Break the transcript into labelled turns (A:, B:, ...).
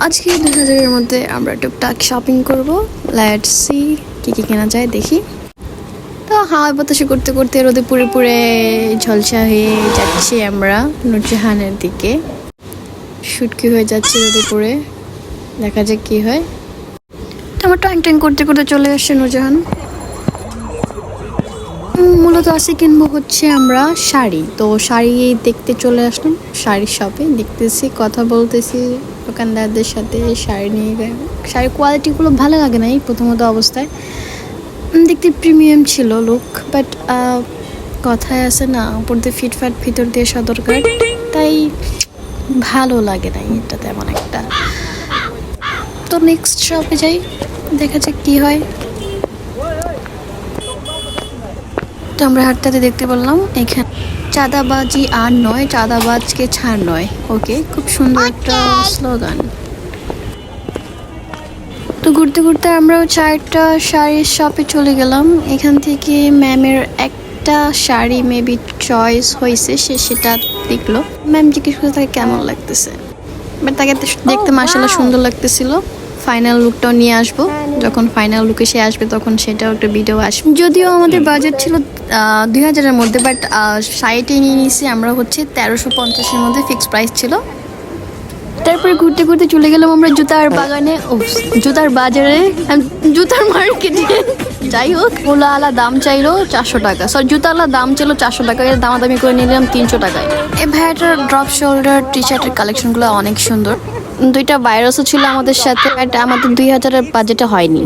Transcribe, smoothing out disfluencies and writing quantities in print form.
A: আজকে 2000-এর মধ্যে আমরা টুকটাক শপিং করব। লেটস সি কি কি কেনা যায় দেখি। তো হাওয়া বাতাসে করতে করতে রোদে পুড়ে পুড়ে ঝলসা হয়ে যাচ্ছি আমরা নূরজাহানের দিকে। শুটকি হয়ে যাচ্ছে রোদে পুড়ে, দেখা যাক কি হয়। তো আমরা ট্যাং ট্যাং করতে করতে চলে আসছে নূরজাহান। মূলত আজকে কিনবো হচ্ছে আমরা শাড়ি। তো শাড়ি দেখতে চলে আসলাম শাড়ির শপে, দেখতেছি কথা বলতেছি দোকানদারদের সাথে। শাড়ি নিয়ে শাড়ির কোয়ালিটিগুলো ভালো লাগে না এই প্রথমত অবস্থায়, দেখতে প্রিমিয়াম ছিল লুক, বাট কথায় আছে না উপর দিয়ে ফিটফাট ভিতর দিয়ে সদরকার, তাই ভালো লাগে না এটা তেমন একটা। তো নেক্সট শপে যাই, দেখা যাক কি হয়। তো আমরা হাঁটতে দেখতে পেলাম এখানে চাঁদাবাজি আর নয়, চাঁদাবাজকে ছাড় নয়। ওকে, খুব সুন্দর একটা স্লোগান। তো ঘুরতে ঘুরতে আমরাও 4টা শাড়ির শপে চলে গেলাম। এখান থেকে ম্যামের একটা শাড়ি মেবি চয়েস হয়েছে, সেটা দেখলো। ম্যাম জিজ্ঞেস করে তাকে কেমন লাগতেছে, বাট তাকে দেখতে মাশাআল্লাহ সুন্দর লাগতেছিল। ফাইনাল লুকটাও নিয়ে আসবো, যখন ফাইনাল লুকে সে আসবে তখন সেটাও একটা ভিডিও আসবে। যদিও আমাদের বাজেট ছিল 2000-এর মধ্যে, বাট সাইটে নিয়ে নিয়েছি আমরা হচ্ছে 1350-এর মধ্যে ফিক্সড প্রাইস ছিল। তারপরে ঘুরতে ঘুরতে চলে গেলাম আমরা জুতার বাগানে, জুতার বাজারে, জুতার মার্কেটে। যাই হোক, ওলা দাম চাইলো 400 টাকা, জুতাওয়ালা দাম ছিল 400 টাকা, এর দামাদামি করে নিলাম 300 টাকায়। এই ভাইয়াটার ড্রপ শোল্ডার টি শার্টের কালেকশনগুলো অনেক সুন্দর। 2টা ভাইরাসও ছিল আমাদের সাথে, বাট আমাদের 2000-এর বাজেটে হয়নি।